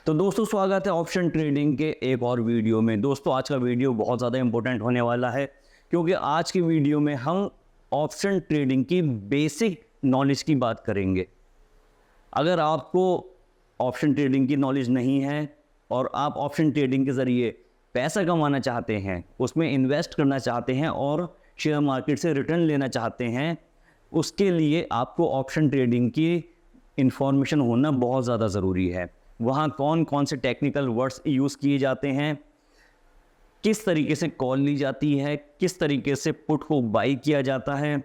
तो दोस्तों स्वागत है ऑप्शन ट्रेडिंग के एक और वीडियो में। दोस्तों आज का वीडियो बहुत ज़्यादा इंपॉर्टेंट होने वाला है क्योंकि आज की वीडियो में हम ऑप्शन ट्रेडिंग की बेसिक नॉलेज की बात करेंगे। अगर आपको ऑप्शन ट्रेडिंग की नॉलेज नहीं है और आप ऑप्शन ट्रेडिंग के ज़रिए पैसा कमाना चाहते हैं, उसमें इन्वेस्ट करना चाहते हैं और शेयर मार्केट से रिटर्न लेना चाहते हैं, उसके लिए आपको ऑप्शन ट्रेडिंग की इंफॉर्मेशन होना बहुत ज़्यादा ज़रूरी है। वहाँ कौन कौन से टेक्निकल वर्ड्स यूज़ किए जाते हैं, किस तरीके से कॉल ली जाती है, किस तरीके से पुट को बाई किया जाता है,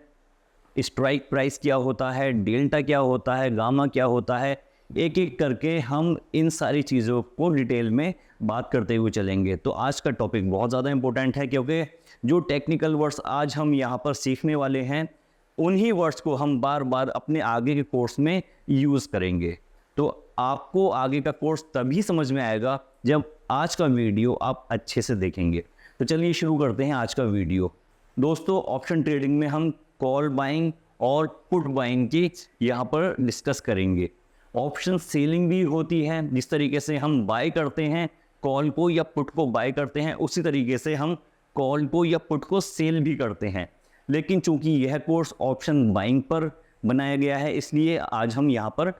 स्ट्राइक प्राइस क्या होता है, डेल्टा क्या होता है, गामा क्या होता है, एक एक करके हम इन सारी चीज़ों को डिटेल में बात करते हुए चलेंगे। तो आज का टॉपिक बहुत ज़्यादा इंपॉर्टेंट है क्योंकि जो टेक्निकल वर्ड्स आज हम यहाँ पर सीखने वाले हैं उन्हीं वर्ड्स को हम बार बार अपने आगे के कोर्स में यूज़ करेंगे। तो आपको आगे का कोर्स तभी समझ में आएगा जब आज का वीडियो आप अच्छे से देखेंगे। तो चलिए शुरू करते हैं आज का वीडियो। दोस्तों ऑप्शन ट्रेडिंग में हम कॉल बाइंग और पुट बाइंग की यहाँ पर डिस्कस करेंगे। ऑप्शन सेलिंग भी होती है, जिस तरीके से हम बाय करते हैं कॉल को या पुट को बाय करते हैं, उसी तरीके से हम कॉल को या पुट को सेल भी करते हैं। लेकिन चूंकि यह कोर्स ऑप्शन बाइंग पर बनाया गया है, इसलिए आज हम यहाँ पर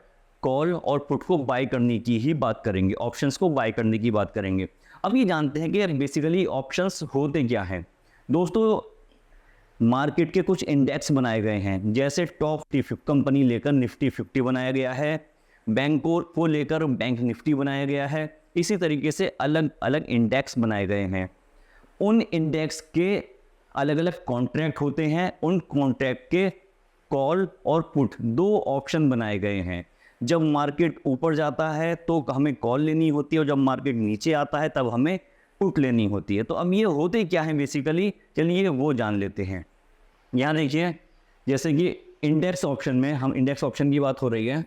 कॉल और पुट को बाय करने की ही बात करेंगे, ऑप्शंस को बाय करने की बात करेंगे। अब ये जानते हैं कि बेसिकली ऑप्शंस होते क्या हैं। दोस्तों मार्केट के कुछ इंडेक्स बनाए गए हैं, जैसे टॉप 50 कंपनी लेकर निफ्टी 50 बनाया गया है, बैंकों को लेकर बैंक निफ्टी बनाया गया है, इसी तरीके से अलग अलग इंडेक्स बनाए गए हैं। उन इंडेक्स के अलग अलग कॉन्ट्रैक्ट होते हैं, उन कॉन्ट्रैक्ट के कॉल और पुट दो ऑप्शन बनाए गए हैं। जब मार्केट ऊपर जाता है तो हमें कॉल लेनी होती है और जब मार्केट नीचे आता है तब हमें पुट लेनी होती है। तो अब ये होते क्या हैं बेसिकली, चलिए वो जान लेते हैं। यहाँ देखिए, जैसे कि इंडेक्स ऑप्शन में, हम इंडेक्स ऑप्शन की बात हो रही है,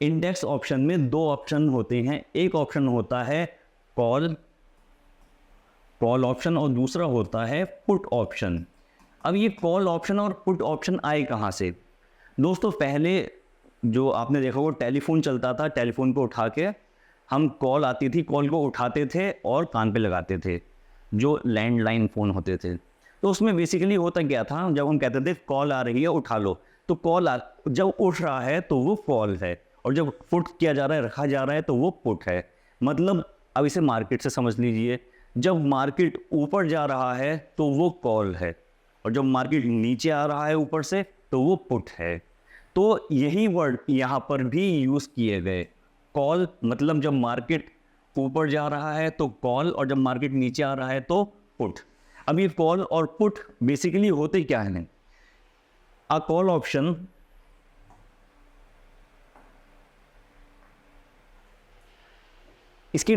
इंडेक्स ऑप्शन में दो ऑप्शन होते हैं। एक ऑप्शन होता है कॉल ऑप्शन और दूसरा होता है पुट ऑप्शन। अब ये कॉल ऑप्शन और पुट ऑप्शन आए कहाँ से? दोस्तों पहले जो आपने देखा वो टेलीफोन चलता था, टेलीफोन को उठा के हम कॉल आती थी, कॉल को उठाते थे और कान पे लगाते थे, जो लैंडलाइन फ़ोन होते थे। तो उसमें बेसिकली होता क्या था, जब हम कहते थे कॉल आ रही है उठा लो, तो जब उठ रहा है तो वो कॉल है और जब पुट किया जा रहा है, रखा जा रहा है, तो वो पुट है। मतलब अब इसे मार्केट से समझ लीजिए, जब मार्केट ऊपर जा रहा है तो वो कॉल है और जब मार्केट नीचे आ रहा है ऊपर से तो वो पुट है। तो यही वर्ड यहाँ पर भी यूज़ किए गए। कॉल मतलब जब मार्केट ऊपर जा रहा है तो कॉल और जब मार्केट नीचे आ रहा है तो पुट। अब ये कॉल और पुट बेसिकली होते क्या हैं? अ कॉल ऑप्शन इसकी,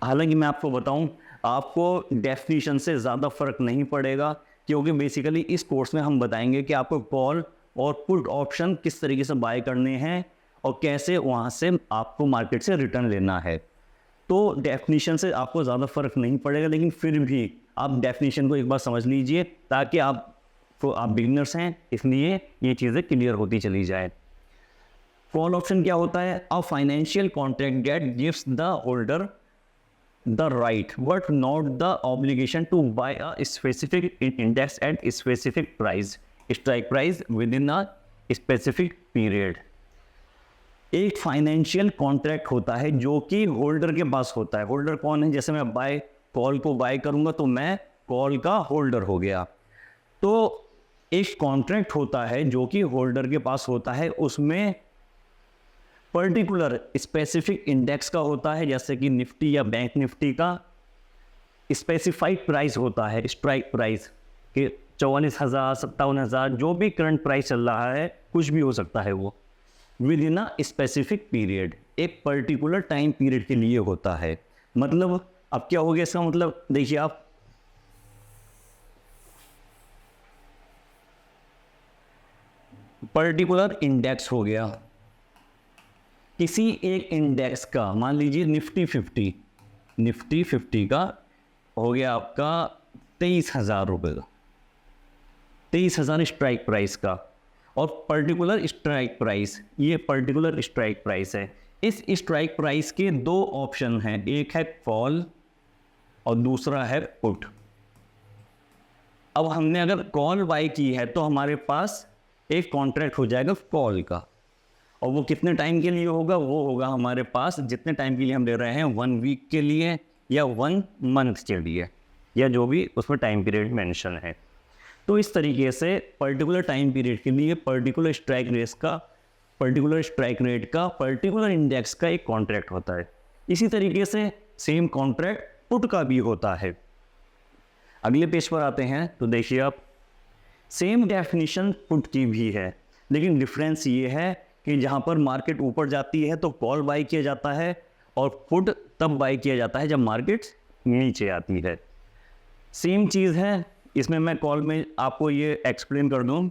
हालांकि मैं आपको बताऊं, आपको डेफिनेशन से ज़्यादा फर्क नहीं पड़ेगा क्योंकि बेसिकली इस कोर्स में हम बताएंगे कि आपको कॉल और पुट ऑप्शन किस तरीके से बाय करने हैं और कैसे वहाँ से आपको मार्केट से रिटर्न लेना है। तो डेफिनेशन से आपको ज़्यादा फर्क नहीं पड़ेगा, लेकिन फिर भी आप डेफिनेशन को एक बार समझ लीजिए ताकि आप बिगिनर्स हैं, इसलिए ये चीज़ें क्लियर होती चली जाए। कॉल ऑप्शन क्या होता है? A financial contract that gives the holder the right but not the obligation to buy a specific index at a specific price, strike price within a specific period। एक financial contract होता है जो कि holder के पास होता है। Holder कौन है? जैसे मैं कॉल को बाय करूंगा तो मैं कॉल का होल्डर हो गया। तो एक कॉन्ट्रैक्ट होता है जो कि होल्डर के पास होता है, उसमें पर्टिकुलर स्पेसिफिक इंडेक्स का होता है, जैसे कि निफ्टी या बैंक निफ्टी का स्पेसिफाइड प्राइस होता है, स्ट्राइक प्राइस कि 44,000 57,000 जो भी करंट प्राइस चल रहा है, कुछ भी हो सकता है वो, with in a specific period, एक पर्टिकुलर टाइम पीरियड के लिए होता है। मतलब अब क्या हो गया इसका मतलब, देखिए आप पर्टिकुलर इंडेक्स हो गया किसी एक इंडेक्स का, मान लीजिए निफ्टी 50 का हो गया आपका 23,000 रुपये का, 23,000 स्ट्राइक प्राइस का, और पर्टिकुलर स्ट्राइक प्राइस, ये पर्टिकुलर स्ट्राइक प्राइस है। इस स्ट्राइक प्राइस के दो ऑप्शन हैं, एक है कॉल और दूसरा है पुट। अब हमने अगर कॉल बाय की है तो हमारे पास एक कॉन्ट्रैक्ट हो जाएगा कॉल का, और वो कितने टाइम के लिए होगा, वो होगा हमारे पास जितने टाइम के लिए हम ले रहे हैं, 1 वीक के लिए या 1 मंथ के लिए, या जो भी उसमें टाइम पीरियड मेंशन है। तो इस तरीके से पर्टिकुलर टाइम पीरियड के लिए पर्टिकुलर स्ट्राइक रेट का पर्टिकुलर इंडेक्स का एक कॉन्ट्रैक्ट होता है। इसी तरीके से सेम कॉन्ट्रैक्ट पुट का भी होता है। अगले पेज पर आते हैं तो देखिए आप, सेम डेफिनेशन पुट की भी है, लेकिन डिफरेंस ये है कि जहाँ पर मार्केट ऊपर जाती है तो कॉल बाय किया जाता है, और पुट तब बाय किया जाता है जब मार्केट नीचे आती है। सेम चीज़ है, इसमें मैं कॉल में आपको ये एक्सप्लेन कर दूं।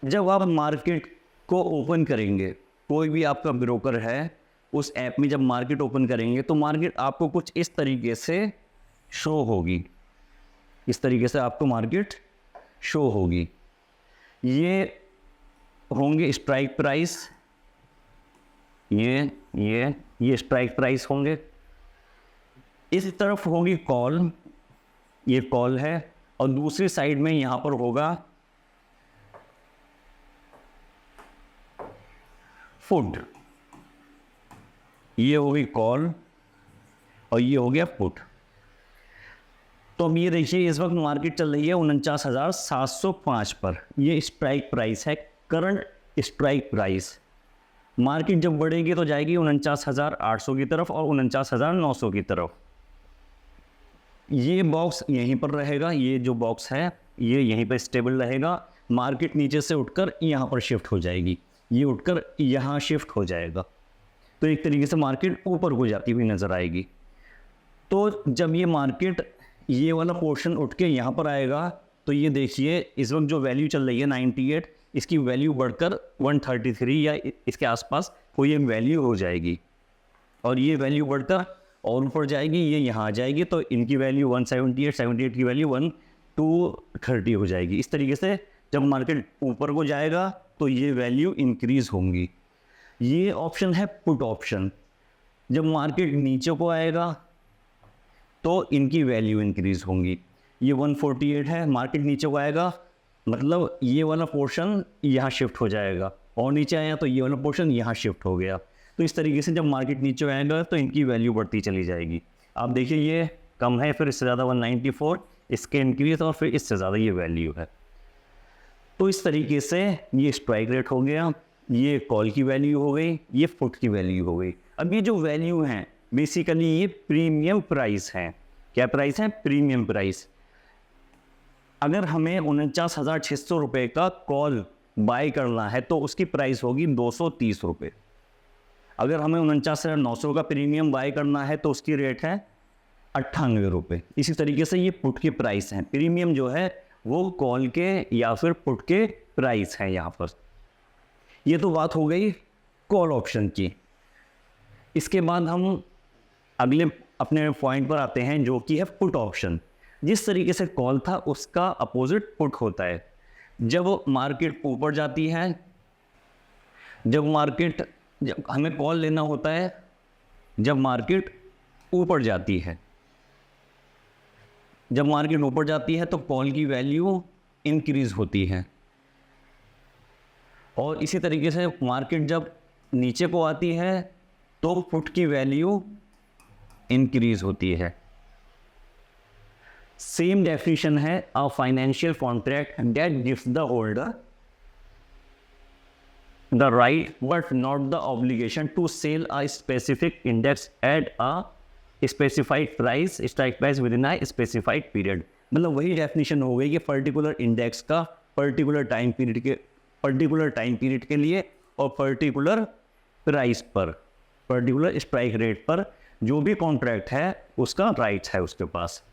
जब आप मार्केट को ओपन करेंगे, कोई भी आपका ब्रोकर है, उस ऐप में जब मार्केट ओपन करेंगे तो मार्केट आपको कुछ इस तरीके से शो होगी, इस तरीके से आपको मार्केट शो होगी। ये होंगे स्ट्राइक प्राइस, ये स्ट्राइक प्राइस होंगे। इस तरफ होगी कॉल, ये कॉल है, और दूसरी साइड में यहां पर होगा पुट। ये होगी कॉल और ये हो गया पुट। तो अब ये देखिए, इस वक्त मार्केट चल रही है 49,705 पर, ये स्ट्राइक प्राइस है, करंट स्ट्राइक प्राइस। मार्केट जब बढ़ेगी तो जाएगी 49,800 की तरफ और 49,900 की तरफ। ये बॉक्स यहीं पर रहेगा, ये जो बॉक्स है ये यहीं पर स्टेबल रहेगा। मार्केट नीचे से उठकर यहाँ पर शिफ्ट हो जाएगी, ये उठकर यहाँ शिफ्ट हो जाएगा, तो एक तरीके से मार्केट ऊपर को जाती हुई नज़र आएगी। तो जब ये मार्केट ये वाला पोर्शन उठ के यहाँ पर आएगा तो ये देखिए, इस वक्त जो वैल्यू चल रही है 98, इसकी वैल्यू बढ़कर 133 या इसके आसपास कोई एक वैल्यू हो जाएगी, और ये वैल्यू बढ़कर और ऊपर जाएगी, ये यहाँ आ जाएगी, तो इनकी वैल्यू 178, 78 की वैल्यू 1230 हो जाएगी। इस तरीके से जब मार्केट ऊपर को जाएगा तो ये वैल्यू इंक्रीज़ होंगी। ये ऑप्शन है पुट ऑप्शन। जब मार्केट नीचे को आएगा तो इनकी वैल्यू इंक्रीज़ होंगी। ये 148 है, मार्केट नीचे को आएगा मतलब ये वाला पोर्शन यहाँ शिफ्ट हो जाएगा, और नीचे आया तो ये वाला पोर्शन यहाँ शिफ्ट हो गया। तो इस तरीके से जब मार्केट नीचे आएगा तो इनकी वैल्यू बढ़ती चली जाएगी। आप देखिए, ये कम है, फिर इससे ज़्यादा 194, इसके इंक्रीज, और फिर इससे ज़्यादा ये वैल्यू है। तो इस तरीके से ये स्ट्राइक रेट हो गया, ये कॉल की वैल्यू हो गई, ये पुट की वैल्यू हो गई। अब ये जो वैल्यू हैं बेसिकली ये प्रीमियम प्राइस हैं। क्या प्राइस है? Premium price. अगर हमें 49,600 रुपये का कॉल बाय करना है तो उसकी प्राइस होगी 230 रुपये। अगर हमें 49,900 का प्रीमियम बाय करना है तो उसकी रेट है 98 रुपये। इसी तरीके से ये पुट की प्राइस है। प्रीमियम जो है वो कॉल के या फिर पुट के प्राइस हैं यहाँ पर। ये तो बात हो गई कॉल ऑप्शन की। इसके बाद हम अगले अपने पॉइंट पर आते हैं जो कि है पुट ऑप्शन। जिस तरीके से कॉल था उसका अपोजिट पुट होता है। जब मार्केट ऊपर जाती है, जब हमें कॉल लेना होता है जब मार्केट ऊपर जाती है। जब मार्केट ऊपर जाती है तो कॉल की वैल्यू इंक्रीज होती है, और इसी तरीके से मार्केट जब नीचे को आती है तो पुट की वैल्यू इंक्रीज होती है। सेम डेफिनेशन है, a financial contract that gives the holder the right but not the obligation to sell a specific index at a specified price, strike price within a specified period। मतलब वही definition हो गई कि particular index का particular time period के लिए और particular price पर, पर्टिकुलर स्ट्राइक रेट पर जो भी कॉन्ट्रैक्ट है उसका राइट्स है उसके पास।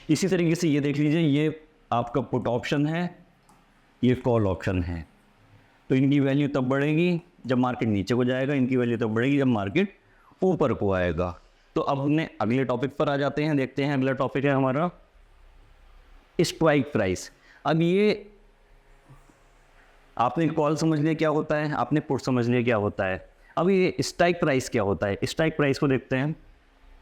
इसी तरीके से ये देख लीजिए, ये आपका पुट ऑप्शन है, ये कॉल ऑप्शन है। तो इनकी वैल्यू तब बढ़ेगी जब मार्केट नीचे को जाएगा, इनकी वैल्यू तब बढ़ेगी जब मार्केट ऊपर को आएगा। तो अब अपने अगले टॉपिक पर आ जाते हैं, देखते हैं अगला टॉपिक है हमारा स्ट्राइक प्राइस। अब ये आपने कॉल समझ लिया क्या होता है, आपने पुट समझ लिया क्या होता है। अब ये स्ट्राइक प्राइस क्या होता है, स्ट्राइक प्राइस को देखते हैं।